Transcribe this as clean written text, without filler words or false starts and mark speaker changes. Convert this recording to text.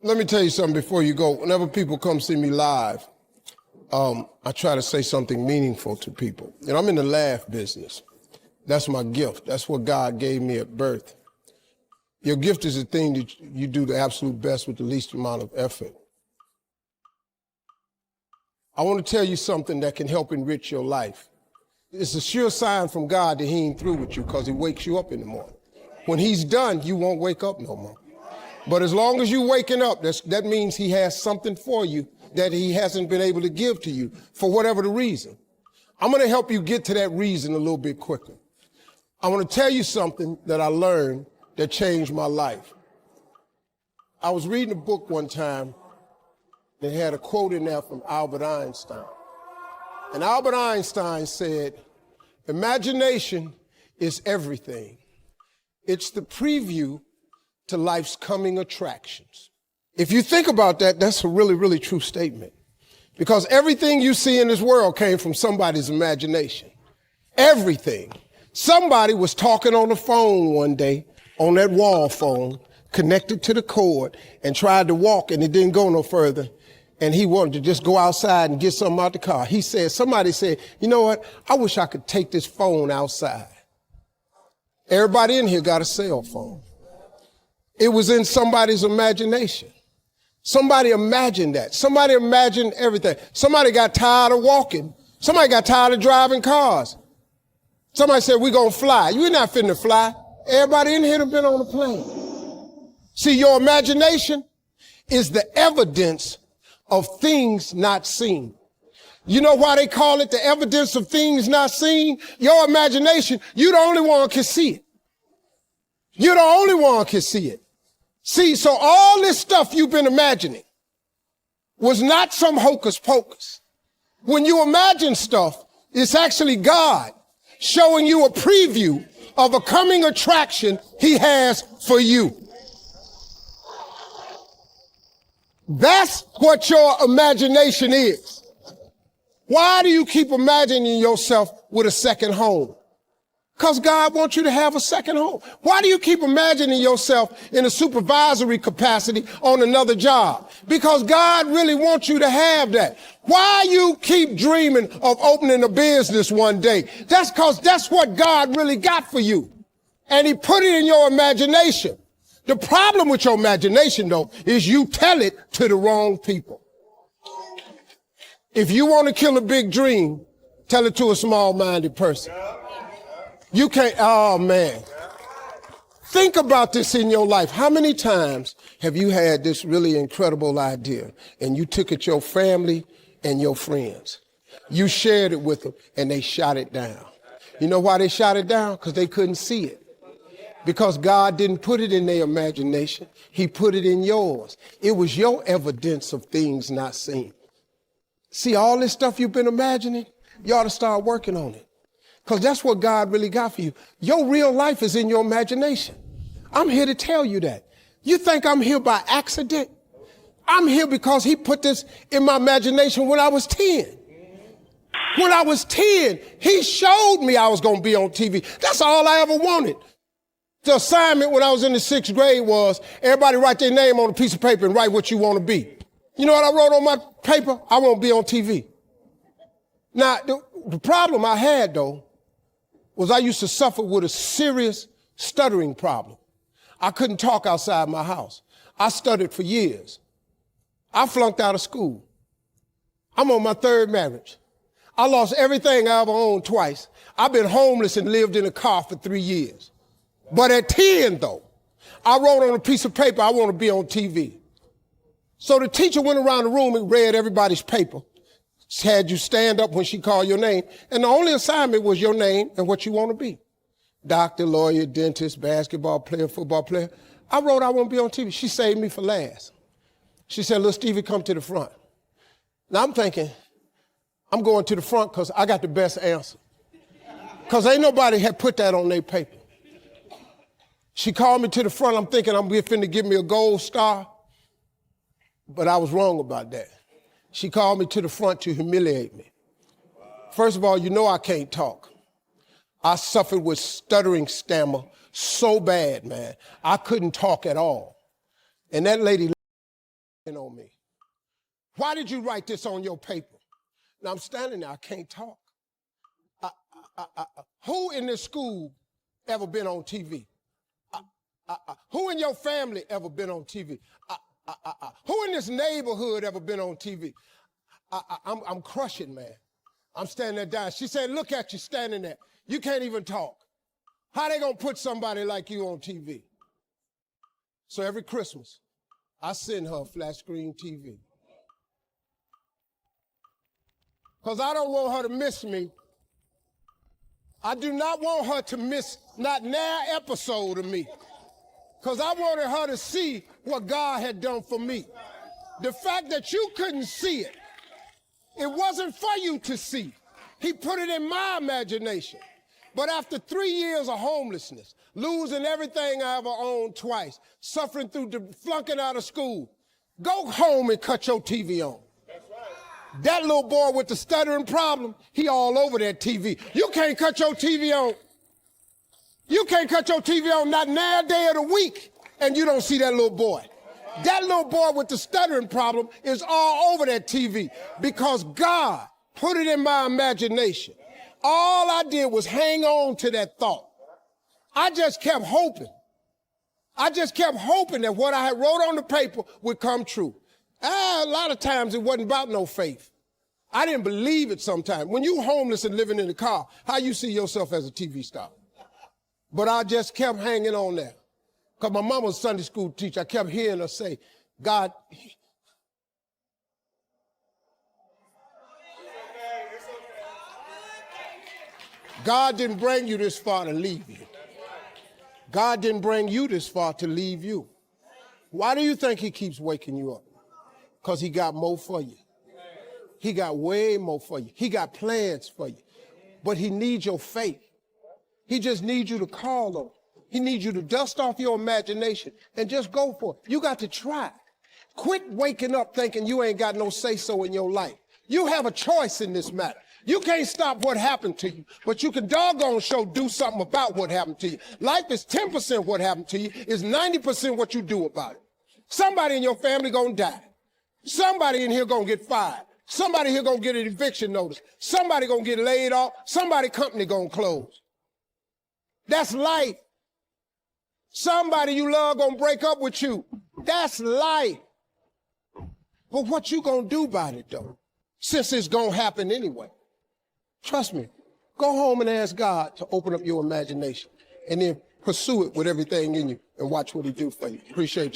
Speaker 1: Let me tell you something before you go. Whenever people come see me live, I try to say something meaningful to people. You know, I'm in the laugh business. That's my gift. That's what God gave me at birth. Your gift is the thing that you do the absolute best with the least amount of effort. I want to tell you something that can help enrich your life. It's a sure sign from God that he ain't through with you because he wakes you up in the morning. When he's done, you won't wake up no more. But as long as you're waking up, that means he has something for you that he hasn't been able to give to you for whatever the reason. I'm going to help you get to that reason a little bit quicker. I want to tell you something that I learned that changed my life. I was reading a book one time that had a quote in there from Albert Einstein. And Albert Einstein said, "Imagination is everything. It's the preview to life's coming attractions." If you think about that, that's a really, really true statement. Because everything you see in this world came from somebody's imagination. Everything. Somebody was talking on the phone one day, on that wall phone, connected to the cord, and tried to walk, and it didn't go no further. And he wanted to just go outside and get something out the car. Somebody said, "You know what? I wish I could take this phone outside." Everybody in here got a cell phone. It was in somebody's imagination. Somebody imagined that. Somebody imagined everything. Somebody got tired of walking. Somebody got tired of driving cars. Somebody said, "We're going to fly." You're not finna fly. Everybody in here have been on a plane. See, your imagination is the evidence of things not seen. You know why they call it the evidence of things not seen? Your imagination, you're the only one can see it. You're the only one can see it. See, so all this stuff you've been imagining was not some hocus pocus. When you imagine stuff, it's actually God showing you a preview of a coming attraction he has for you. That's what your imagination is. Why do you keep imagining yourself with a second home? Because God wants you to have a second home. Why do you keep imagining yourself in a supervisory capacity on another job? Because God really wants you to have that. Why you keep dreaming of opening a business one day? That's because that's what God really got for you. And he put it in your imagination. The problem with your imagination, though, is you tell it to the wrong people. If you want to kill a big dream, tell it to a small-minded person. You can't, oh man. Think about this in your life. How many times have you had this really incredible idea and you took it to your family and your friends? You shared it with them and they shot it down. You know why they shot it down? Because they couldn't see it. Because God didn't put it in their imagination. He put it in yours. It was your evidence of things not seen. See, all this stuff you've been imagining, you ought to start working on it. Because that's what God really got for you. Your real life is in your imagination. I'm here to tell you that. You think I'm here by accident? I'm here because he put this in my imagination when I was 10. When I was 10, he showed me I was going to be on TV. That's all I ever wanted. The assignment when I was in the 6th grade was everybody write their name on a piece of paper and write what you want to be. You know what I wrote on my paper? I want to be on TV. Now, the problem I had, though, was I used to suffer with a serious stuttering problem. I couldn't talk outside my house. I stuttered for years. I flunked out of school. I'm on my 3rd marriage. I lost everything I ever owned twice. I've been homeless and lived in a car for 3 years. But at 10, though, I wrote on a piece of paper, I want to be on TV. So the teacher went around the room and read everybody's paper. Had you stand up when she called your name. And the only assignment was your name and what you want to be. Doctor, lawyer, dentist, basketball player, football player. I wrote I want to be on TV. She saved me for last. She said, "Little Stevie, come to the front." Now I'm thinking, I'm going to the front because I got the best answer. Because ain't nobody had put that on their paper. She called me to the front. I'm thinking I'm finna give me a gold star. But I was wrong about that. She called me to the front to humiliate me. First of all, you know I can't talk. I suffered with stuttering stammer so bad, man. I couldn't talk at all. And that lady on me? Why did you write this on your paper? Now I'm standing there, I can't talk. Who in this school ever been on TV? Who in your family ever been on TV? Who in this neighborhood ever been on TV? I'm crushing, man. I'm standing there dying. She said, look at you standing there. You can't even talk. How they gonna put somebody like you on TV? So every Christmas, I send her a flat screen TV. Because I don't want her to miss me. I do not want her to miss not an episode of me. Because I wanted her to see what God had done for me. The fact that you couldn't see it, it wasn't for you to see. He put it in my imagination. But after 3 years of homelessness, losing everything I ever owned twice, suffering through flunking out of school, go home and cut your TV on. That little boy with the stuttering problem, he all over that TV. You can't cut your TV on. You can't cut your TV on not a day of the week, and you don't see that little boy. That little boy with the stuttering problem is all over that TV because God put it in my imagination. All I did was hang on to that thought. I just kept hoping. I just kept hoping that what I had wrote on the paper would come true. A lot of times it wasn't about no faith. I didn't believe it sometimes. When you homeless and living in the car, how you see yourself as a TV star? But I just kept hanging on there. Because my mama was a Sunday school teacher. I kept hearing her say, God, God didn't bring you this far to leave you. God didn't bring you this far to leave you. Why do you think he keeps waking you up? Because he got more for you. He got way more for you. He got plans for you. But he needs your faith. He just needs you to call on him. He needs you to dust off your imagination and just go for it. You got to try. Quit waking up thinking you ain't got no say-so in your life. You have a choice in this matter. You can't stop what happened to you, but you can doggone sure do something about what happened to you. Life is 10% what happened to you, is 90% what you do about it. Somebody in your family gonna die. Somebody in here gonna get fired. Somebody here gonna get an eviction notice. Somebody gonna get laid off. Somebody company gonna close. That's life. Somebody you love gonna break up with you. That's life. But what you gonna do about it though? Since it's gonna happen anyway. Trust me. Go home and ask God to open up your imagination and then pursue it with everything in you and watch what he do for you. Appreciate you.